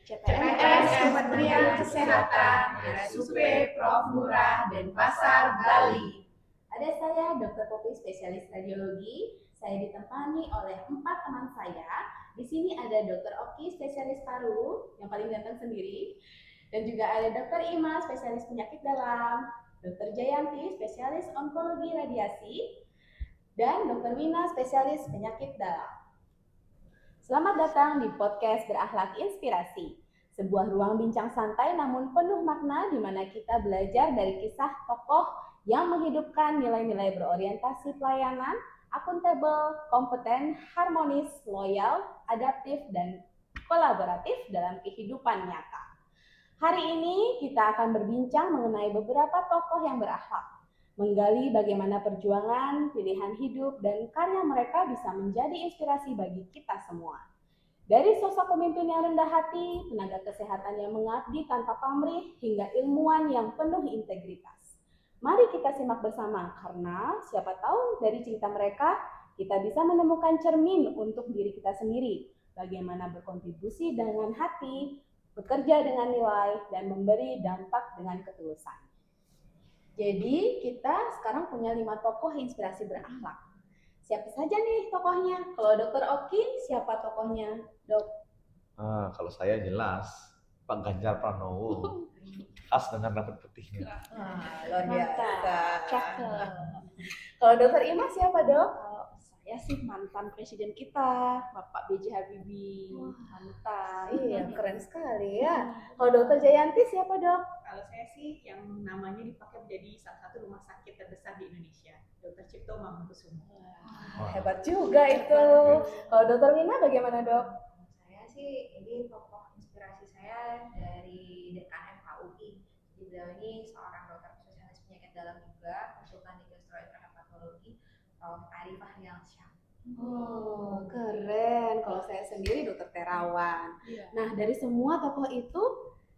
CPNS Kementerian Kesehatan, RSUP Prof. Ngurah, Denpasar, Bali. Ada saya, Dr. Popi, spesialis radiologi. Saya ditemani oleh 4 teman saya. Di sini ada Dr. Oki, spesialis paru, yang paling ganteng sendiri. Dan juga ada Dr. Ima, spesialis penyakit dalam. Dr. Jayanti, spesialis onkologi radiasi. Dan Dr. Wina, spesialis penyakit dalam. Selamat datang di podcast Berakhlak Inspirasi, sebuah ruang bincang santai namun penuh makna di mana kita belajar dari kisah tokoh yang menghidupkan nilai-nilai berorientasi pelayanan, akuntabel, kompeten, harmonis, loyal, adaptif, dan kolaboratif dalam kehidupan nyata. Hari ini kita akan berbincang mengenai beberapa tokoh yang berakhlak, menggali bagaimana perjuangan, pilihan hidup, dan karya mereka bisa menjadi inspirasi bagi kita semua. Dari sosok pemimpin yang rendah hati, tenaga kesehatan yang mengabdi tanpa pamrih, hingga ilmuwan yang penuh integritas. Mari kita simak bersama, karena siapa tahu dari cerita mereka, kita bisa menemukan cermin untuk diri kita sendiri. Bagaimana berkontribusi dengan hati, bekerja dengan nilai, dan memberi dampak dengan ketulusan. Jadi kita sekarang punya 5 tokoh inspirasi berakhlak. Siapa saja nih tokohnya? Kalau Dr. Oki, siapa tokohnya, Dok? Kalau saya jelas Pak Ganjar Pranowo, khas dengan rambut putihnya. Luar biasa. Cakep. Kalau Dr. Ima siapa, Dok? Saya sih mantan presiden kita, Bapak B.J. Habibie. Mantan. Iya, keren sekali ya. Kalau Dr. Jayanti siapa, Dok? Kalau saya sih yang namanya dipakai menjadi salah satu rumah sakit terbesar di Indonesia, Dr. Cipto Mangunkusumo. Hebat juga itu. Kalau Dr. Wina bagaimana, Dok? Saya sih ini tokoh inspirasi saya dari dekan FHUI. Jadi beliau ini seorang dokter spesialis penyakit dalam juga, konsultan di gastroenteropatologi, Prof. Arifah Yalsyah. Oh, keren. Kalau saya sendiri Dr. Terawan. Iya. Nah, dari semua tokoh itu,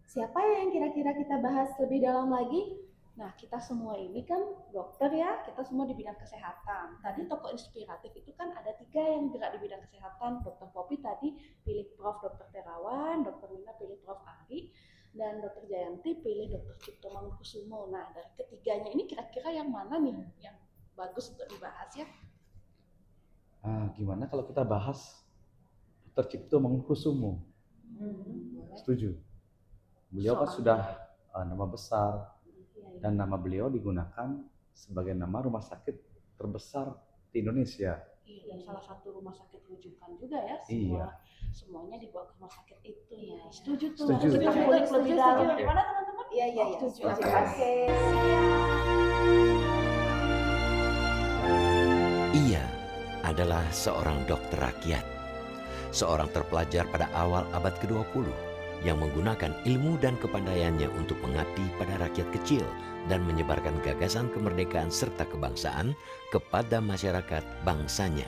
siapa yang kira-kira kita bahas lebih dalam lagi? Nah, kita semua ini kan dokter ya, kita semua di bidang kesehatan. Tadi tokoh inspiratif itu kan ada 3 yang gerak di bidang kesehatan. Dr. Popi tadi pilih Prof. Dr. Terawan, Dr. Wina pilih Prof. Ari, dan Dr. Jayanti pilih Dr. Cipto Mangunkusumo. Nah, dari ketiganya ini kira-kira yang mana nih yang bagus untuk dibahas ya? Gimana kalau kita bahas Dr. Cipto Mangunkusumo? Setuju. Beliau kan sudah nama besar dan nama beliau digunakan sebagai nama rumah sakit terbesar di Indonesia. Iya, dan salah satu rumah sakit rujukan juga ya. Iya. Semuanya dibawa ke rumah sakit itu ya. Setuju tuh. Setuju. Kita Setuju, kulik setuju, lebih setuju. dalam. Gimana teman-teman? Iya. Setuju. Oke. Ia adalah seorang dokter rakyat, seorang terpelajar pada awal abad ke-20 yang menggunakan ilmu dan kepandaiannya untuk mengabdi pada rakyat kecil dan menyebarkan gagasan kemerdekaan serta kebangsaan kepada masyarakat bangsanya.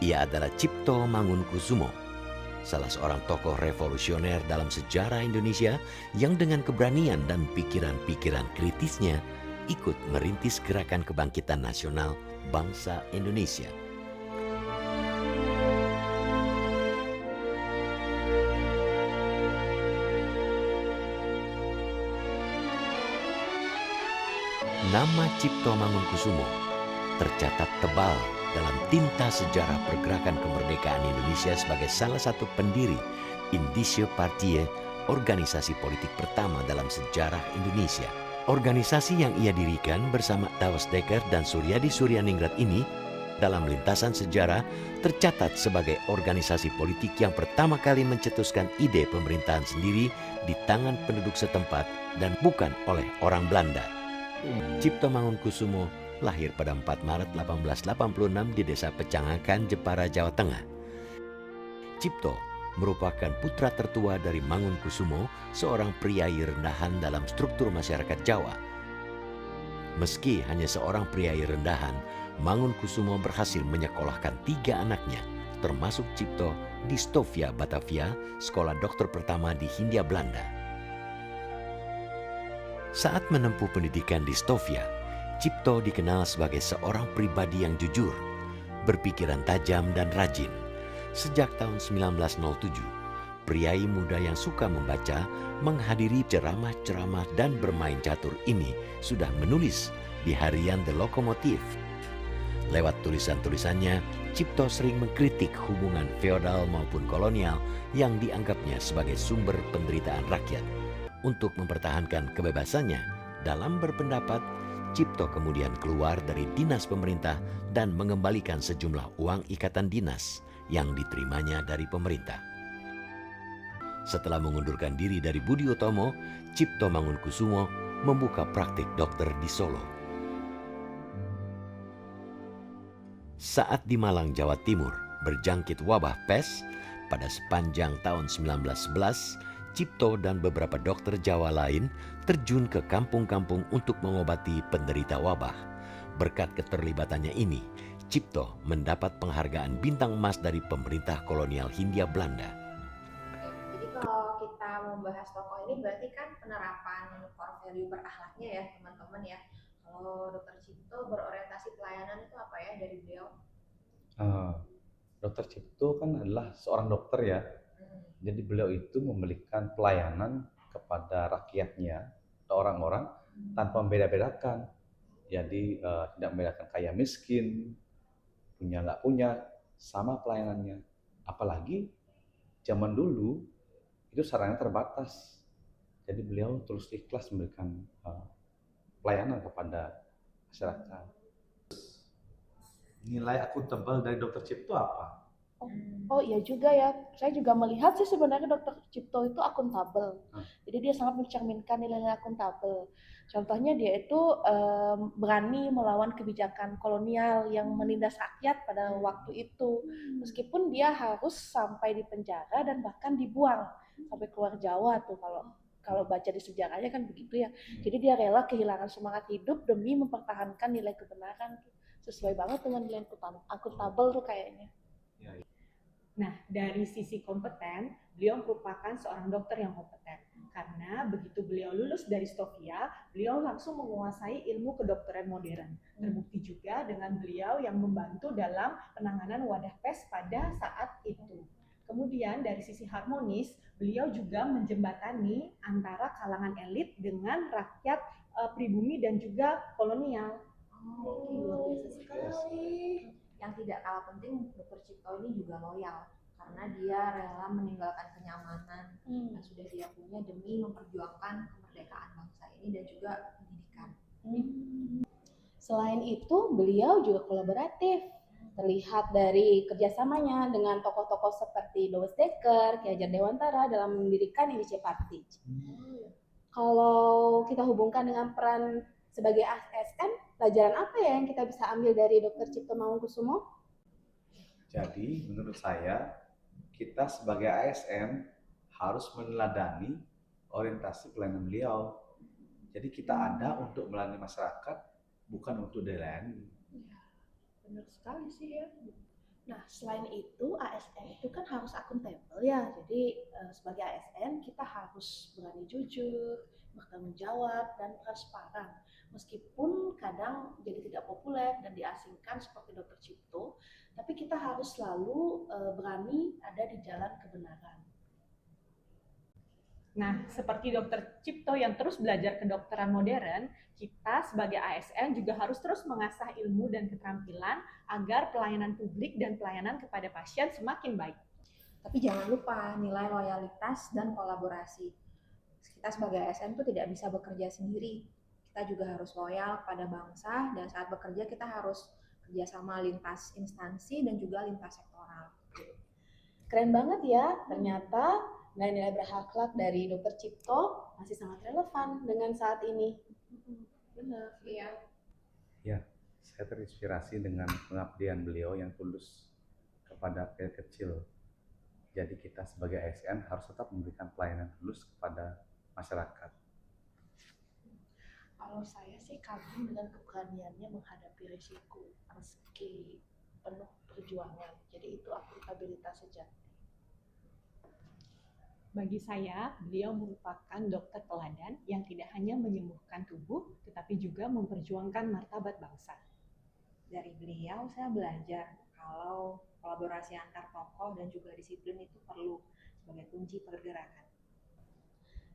Ia adalah Cipto Mangunkusumo, salah seorang tokoh revolusioner dalam sejarah Indonesia yang dengan keberanian dan pikiran-pikiran kritisnya ikut merintis gerakan kebangkitan nasional bangsa Indonesia. Nama Cipto Mangunkusumo tercatat tebal dalam tinta sejarah pergerakan kemerdekaan Indonesia sebagai salah satu pendiri Indische Partij, organisasi politik pertama dalam sejarah Indonesia. Organisasi yang ia dirikan bersama Tawas Dekker dan Suryadi Suryaningrat ini dalam lintasan sejarah tercatat sebagai organisasi politik yang pertama kali mencetuskan ide pemerintahan sendiri di tangan penduduk setempat dan bukan oleh orang Belanda. Cipto Mangunkusumo lahir pada 4 Maret 1886 di Desa Pecangakan, Jepara, Jawa Tengah. Cipto merupakan putra tertua dari Mangunkusumo, seorang priai rendahan dalam struktur masyarakat Jawa. Meski hanya seorang priai rendahan, Mangunkusumo berhasil menyekolahkan 3 anaknya, termasuk Cipto, di Stovia, Batavia, sekolah dokter pertama di Hindia Belanda. Saat menempuh pendidikan di Stovia, Cipto dikenal sebagai seorang pribadi yang jujur, berpikiran tajam dan rajin. Sejak tahun 1907, Priai muda yang suka membaca, menghadiri ceramah-ceramah dan bermain catur ini sudah menulis di harian The Lokomotif. Lewat tulisan-tulisannya, Cipto sering mengkritik hubungan feodal maupun kolonial yang dianggapnya sebagai sumber penderitaan rakyat. Untuk mempertahankan kebebasannya dalam berpendapat, Cipto kemudian keluar dari dinas pemerintah dan mengembalikan sejumlah uang ikatan dinas yang diterimanya dari pemerintah. Setelah mengundurkan diri dari Budi Utomo, Cipto Mangunkusumo membuka praktik dokter di Solo. Saat di Malang, Jawa Timur, berjangkit wabah pes, pada sepanjang tahun 1911, Cipto dan beberapa dokter Jawa lain terjun ke kampung-kampung untuk mengobati penderita wabah. Berkat keterlibatannya ini, Cipto mendapat penghargaan bintang emas dari pemerintah kolonial Hindia Belanda. Jadi kalau kita membahas tokoh ini berarti kan penerapan core value berakhlaknya ya teman-teman ya. Kalau Dr. Cipto berorientasi pelayanan itu apa ya dari beliau? Dokter Cipto kan adalah seorang dokter ya. Jadi beliau itu memberikan pelayanan kepada rakyatnya, orang-orang tanpa membeda-bedakan. Jadi tidak membedakan kaya miskin, punya nggak punya, sama pelayanannya. Apalagi zaman dulu itu sarana terbatas. Jadi beliau tulus ikhlas memberikan pelayanan kepada masyarakat. Nilai akuntabel dari Dokter Cipto apa? Oh iya juga ya, saya juga melihat sih sebenarnya Dr. Cipto itu akuntabel. Jadi dia sangat mencerminkan nilai-nilai akuntabel. Contohnya dia itu berani melawan kebijakan kolonial yang menindas rakyat pada waktu itu. Meskipun dia harus sampai di penjara dan bahkan dibuang sampai keluar Jawa tuh kalau baca di sejarahnya kan begitu ya. Jadi dia rela kehilangan semangat hidup demi mempertahankan nilai kebenaran. Sesuai banget dengan nilai akuntabel tuh kayaknya. Nah, dari sisi kompeten, beliau merupakan seorang dokter yang kompeten. Karena begitu beliau lulus dari Stovia, beliau langsung menguasai ilmu kedokteran modern. Terbukti juga dengan beliau yang membantu dalam penanganan wadah pes pada saat itu. Kemudian dari sisi harmonis, beliau juga menjembatani antara kalangan elit dengan rakyat pribumi dan juga kolonial. Luar biasa sekali. Yang tidak kalah penting, Dr. Cipto ini juga loyal karena dia rela meninggalkan kenyamanan yang sudah dia punya demi memperjuangkan kemerdekaan bangsa ini dan juga pendidikan. Selain itu, beliau juga kolaboratif. Terlihat dari kerjasamanya dengan tokoh-tokoh seperti Douwe Dekker, Ki Hajar Dewantara dalam mendirikan Indonesia Party. Kalau kita hubungkan dengan peran sebagai ASN, pelajaran apa ya yang kita bisa ambil dari Dr. Cipto Mangunkusumo? Jadi menurut saya, kita sebagai ASN harus meneladani orientasi pelayanan beliau. Jadi kita ada untuk melayani masyarakat, bukan untuk dilayani. Benar sekali sih ya. Nah, selain itu ASN itu kan harus akuntabel ya. Jadi sebagai ASN kita harus berani jujur, bertanggung jawab dan transparan. Meskipun kadang jadi tidak populer dan diasingkan seperti Dr. Cipto, tapi kita harus selalu berani ada di jalan kebenaran. Nah, seperti Dr. Cipto yang terus belajar kedokteran modern, kita sebagai ASN juga harus terus mengasah ilmu dan keterampilan agar pelayanan publik dan pelayanan kepada pasien semakin baik. Tapi jangan lupa nilai loyalitas dan kolaborasi. Kita sebagai ASN itu tidak bisa bekerja sendiri. Kita juga harus loyal pada bangsa dan saat bekerja kita harus kerjasama lintas instansi dan juga lintas sektoral. Keren banget ya, ternyata nilai-nilai berakhlak dari Dr. Cipto masih sangat relevan dengan saat ini. Benar, iya. Ya, saya terinspirasi dengan pengabdian beliau yang tulus kepada rakyat kecil. Jadi kita sebagai ASN harus tetap memberikan pelayanan tulus kepada masyarakat. Kalau saya sih kagum dengan keberaniannya menghadapi risiko meski penuh perjuangan. Jadi itu akuntabilitas sejati. Bagi saya, beliau merupakan dokter teladan yang tidak hanya menyembuhkan tubuh, tetapi juga memperjuangkan martabat bangsa. Dari beliau saya belajar kalau kolaborasi antar tokoh dan juga disiplin itu perlu. sebagai kunci pergerakan.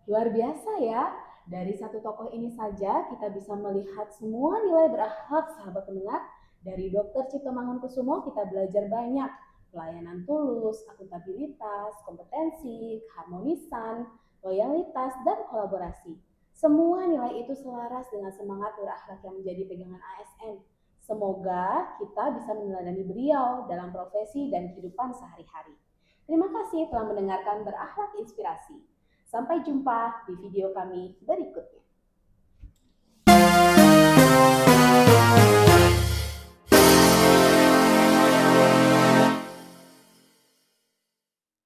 Luar biasa ya, dari satu tokoh ini saja kita bisa melihat semua nilai berakhlak sahabat pendengar. Dari Dr. Cipto Mangunkusumo kita belajar banyak, pelayanan tulus, akuntabilitas, kompetensi, keharmonisan, loyalitas, dan kolaborasi. Semua nilai itu selaras dengan semangat berakhlak yang menjadi pegangan ASN. Semoga kita bisa meneladani beliau dalam profesi dan kehidupan sehari-hari. Terima kasih telah mendengarkan Berakhlak Inspirasi. Sampai jumpa di video kami berikutnya.